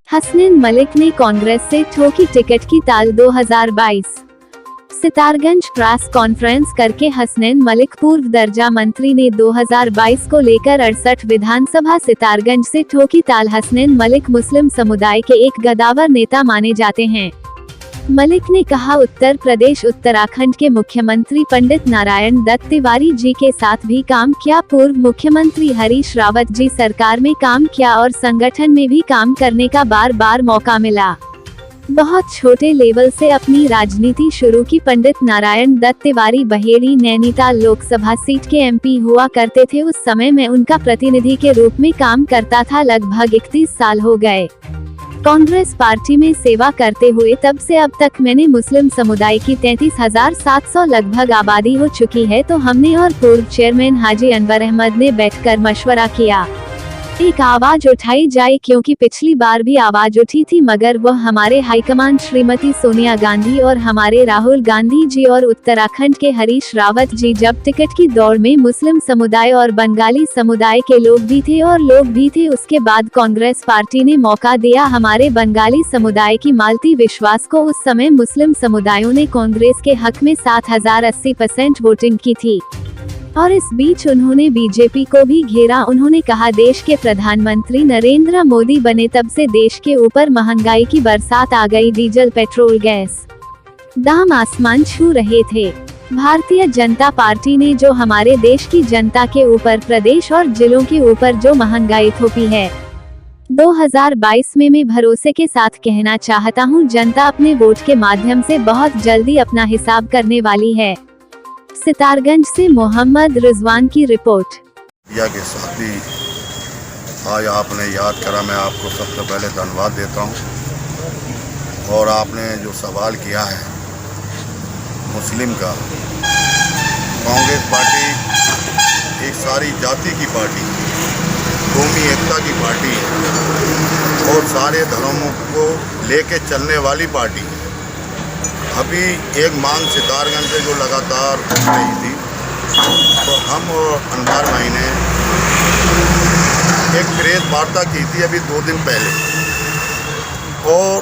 हसनैन मलिक ने कांग्रेस से ठोकी टिकट की ताल 2022। सितारगंज प्रेस कॉन्फ्रेंस करके हसनैन मलिक पूर्व दर्जा मंत्री ने 2022 को लेकर 68 विधानसभा सितारगंज से ठोकी ताल। हसनैन मलिक मुस्लिम समुदाय के एक गद्दावर नेता माने जाते हैं। मलिक ने कहा, उत्तर प्रदेश उत्तराखंड के मुख्यमंत्री पंडित नारायण दत्त तिवारी जी के साथ भी काम किया, पूर्व मुख्यमंत्री हरीश रावत जी सरकार में काम किया और संगठन में भी काम करने का बार बार मौका मिला। बहुत छोटे लेवल से अपनी राजनीति शुरू की। पंडित नारायण दत्त तिवारी बहेड़ी नैनीताल लोकसभा सीट के एमपी हुआ करते थे। उस समय मैं उनका प्रतिनिधि के रूप में काम करता था। लगभग 31 साल हो गए कांग्रेस पार्टी में सेवा करते हुए। तब से अब तक मैंने मुस्लिम समुदाय की 33,700 लगभग आबादी हो चुकी है। तो हमने और पूर्व चेयरमैन हाजी अनवर अहमद ने बैठकर मशवरा किया, एक आवाज उठाई जाए, क्योंकि पिछली बार भी आवाज उठी थी, मगर वह हमारे हाईकमान श्रीमती सोनिया गांधी और हमारे राहुल गांधी जी और उत्तराखंड के हरीश रावत जी जब टिकट की दौड़ में मुस्लिम समुदाय और बंगाली समुदाय के लोग भी थे। उसके बाद कांग्रेस पार्टी ने मौका दिया हमारे बंगाली समुदाय की मालती विश्वास को। उस समय मुस्लिम समुदायों ने कांग्रेस के हक में 7,080% वोटिंग की थी और इस बीच उन्होंने बीजेपी को भी घेरा। उन्होंने कहा, देश के प्रधानमंत्री नरेंद्र मोदी बने तब से देश के ऊपर महंगाई की बरसात आ गई। डीजल पेट्रोल गैस दाम आसमान छू रहे थे। भारतीय जनता पार्टी ने जो हमारे देश की जनता के ऊपर, प्रदेश और जिलों के ऊपर जो महंगाई थोपी है 2022 में, मैं भरोसे के साथ कहना चाहता हूं, जनता अपने वोट के माध्यम से बहुत जल्दी अपना हिसाब करने वाली है। सितारगंज से मोहम्मद रिजवान की रिपोर्ट। के साथी आज आपने याद करा, मैं आपको सबसे पहले धन्यवाद देता हूं। और आपने जो सवाल किया है मुस्लिम का, कांग्रेस पार्टी एक सारी जाति की पार्टी, कौमी एकता की पार्टी है और सारे धर्मों को लेके चलने वाली पार्टी है। अभी एक मांग सितारगंज से जो लगातार उठ रही थी, तो हम और अनवर भाई ने एक प्रेस वार्ता की थी अभी 2 दिन पहले, और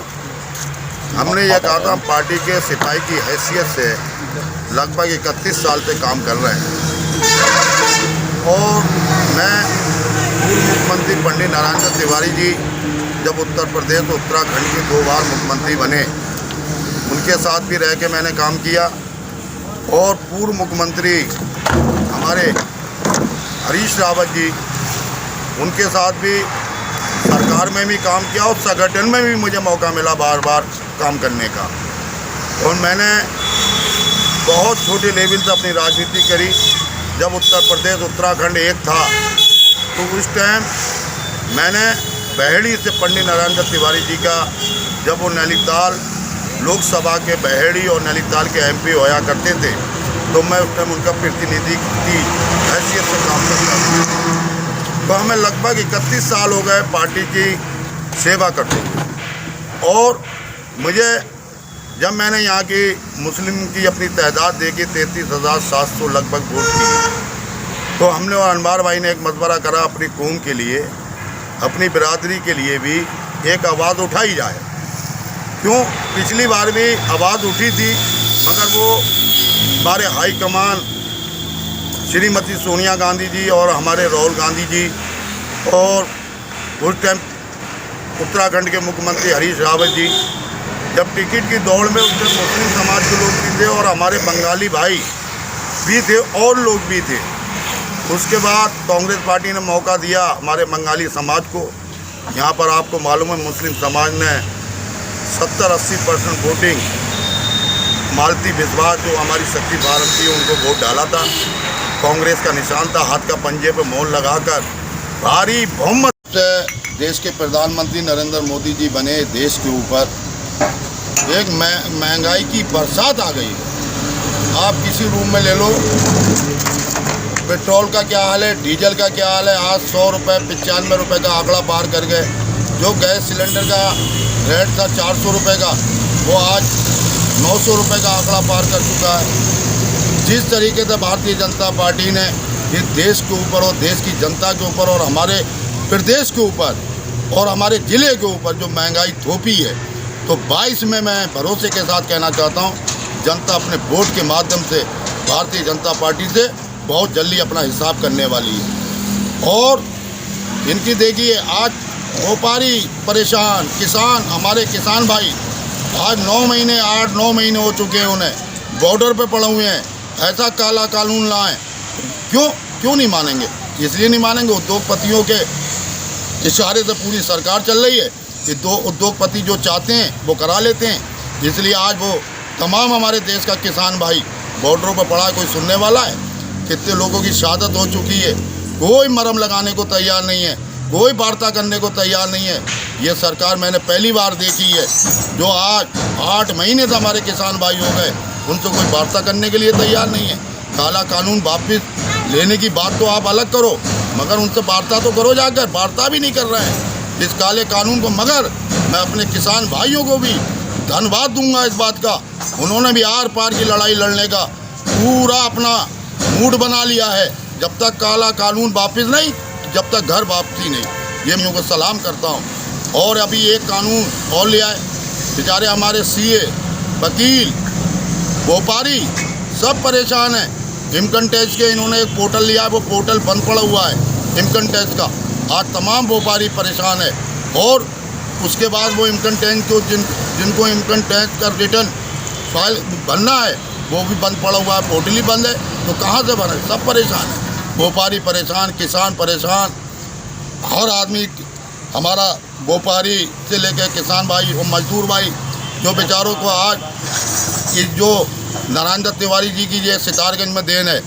हमने यह कहा था, पार्टी के सिपाही की हैसियत से लगभग 31 साल से काम कर रहे हैं। और मैं पूर्व मुख्यमंत्री पंडित नारायण दत्त तिवारी जी जब उत्तर प्रदेश उत्तराखंड के 2 बार मुख्यमंत्री बने, उनके साथ भी रह के मैंने काम किया। और पूर्व मुख्यमंत्री हमारे हरीश रावत जी, उनके साथ भी सरकार में भी काम किया और संगठन में भी मुझे मौका मिला बार बार काम करने का। और मैंने बहुत छोटे लेवल से अपनी राजनीति करी। जब उत्तर प्रदेश उत्तराखंड एक था, तो उस टाइम मैंने बहेड़ी से पंडित नारायण दत्त तिवारी जी का, जब वो नैनीताल लोकसभा के बहेड़ी और नैनीताल के एमपी होया करते थे, तो मैं उस टाइम उनका प्रतिनिधि की हैसियत से काम करता था। तो हमें लगभग 31 साल हो गए पार्टी की सेवा करते हुए। और मुझे जब मैंने यहाँ की मुस्लिम की अपनी तादाद देखी 33,700 लगभग वोट की, तो हमने और अनवर भाई ने एक मशवरा करा, अपनी कौम के लिए, अपनी बिरादरी के लिए भी एक आवाज़ उठाई जाए। क्यों, पिछली बार भी आवाज़ उठी थी, मगर वो हमारे हाई कमान श्रीमती सोनिया गांधी जी और हमारे राहुल गांधी जी, और उस टाइम उत्तराखंड के मुख्यमंत्री हरीश रावत जी, जब टिकट की दौड़ में उसमें मुस्लिम समाज के लोग भी थे और हमारे बंगाली भाई भी थे और लोग भी थे। उसके बाद कांग्रेस पार्टी ने मौका दिया हमारे बंगाली समाज को। यहाँ पर आपको मालूम है, मुस्लिम समाज ने 70-80% वोटिंग मालती विश्वास जो हमारी शक्ति फार्म थी, उनको वोट डाला था। कांग्रेस का निशान था, हाथ का पंजे पे मोहर लगाकर भारी बहुमत से देश के प्रधानमंत्री नरेंद्र मोदी जी बने। देश के ऊपर एक महंगाई की बरसात आ गई है। आप किसी रूम में ले लो, पेट्रोल का क्या हाल है, डीजल का क्या हाल है। आज 100 रुपये 95 रुपये का आंकड़ा पार कर गए। जो गैस सिलेंडर का रेट था 400 रुपये का, वो आज 900 रुपये का आंकड़ा पार कर चुका है। जिस तरीके से भारतीय जनता पार्टी ने इस देश के ऊपर और देश की जनता के ऊपर और हमारे प्रदेश के ऊपर और हमारे ज़िले के ऊपर जो महंगाई थोपी है, तो 22 में मैं भरोसे के साथ कहना चाहता हूँ, जनता अपने वोट के माध्यम से भारतीय जनता पार्टी से बहुत जल्दी अपना हिसाब करने वाली है। और इनकी देखिए, आज व्यापारी परेशान, किसान, हमारे किसान भाई आज 8-9 महीने हो चुके हैं, उन्हें बॉर्डर पे पड़े हुए हैं। ऐसा काला कानून लाएं, क्यों नहीं मानेंगे? इसलिए नहीं मानेंगे, उद्योगपतियों के इशारे से पूरी सरकार चल रही है। ये दो उद्योगपति जो चाहते हैं वो करा लेते हैं, इसलिए आज वो तमाम हमारे देश का किसान भाई बॉर्डरों पर पड़ा है। कोई सुनने वाला है? कितने लोगों की शहादत हो चुकी है, कोई मरहम लगाने को तैयार नहीं है, कोई वार्ता करने को तैयार नहीं है। ये सरकार मैंने पहली बार देखी है जो आज 8 महीने से हमारे किसान भाई हो गए, उनसे कोई वार्ता करने के लिए तैयार नहीं है। काला कानून वापस लेने की बात तो आप अलग करो, मगर उनसे वार्ता तो करो जाकर, वार्ता भी नहीं कर रहे हैं इस काले कानून को। मगर मैं अपने किसान भाइयों को भी धन्यवाद दूंगा इस बात का, उन्होंने भी आर पार की लड़ाई लड़ने का पूरा अपना मूड बना लिया है। जब तक काला कानून वापस नहीं, जब तक घर वापसी नहीं, ये मैं उनको सलाम करता हूँ। और अभी एक कानून और लिया है, बेचारे हमारे सीए, वकील, व्यापारी सब परेशान हैं। इनकम टैक्स के इन्होंने एक पोर्टल लिया है, वो पोर्टल बंद पड़ा हुआ है इनकम टैक्स का। आज तमाम व्यापारी परेशान है। और उसके बाद वो इनकम टैक्स को जिनको इनकम टैक्स का रिटर्न फाइल भरना है वो भी बंद पड़ा हुआ है, पोर्टल ही बंद है, तो कहाँ से भरे? सब परेशान है, व्यापारी परेशान, किसान परेशान, हर आदमी। हमारा व्यापारी से लेकर किसान भाई और मजदूर भाई जो बेचारों को आज इस जो नारायण दत्त तिवारी जी की ये सितारगंज में देन है,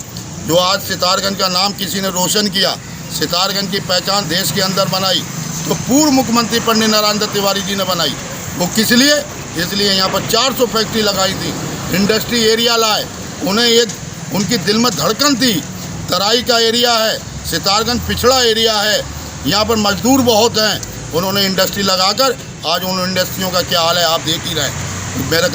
जो आज सितारगंज का नाम किसी ने रोशन किया, सितारगंज की पहचान देश के अंदर बनाई, तो पूर्व मुख्यमंत्री पंडित नारायण दत्त तिवारी जी ने बनाई। वो किस लिए? इसलिए यहाँ पर 400 फैक्ट्री लगाई थी, इंडस्ट्री एरिया लाए, उन्हें एक उनकी दिल में धड़कन थी। तराई का एरिया है, सितारगंज पिछड़ा एरिया है, यहाँ पर मजदूर बहुत हैं, उन्होंने इंडस्ट्री लगाकर आज उन इंडस्ट्रियों का क्या हाल है आप देख ही रहे हैं। मेरे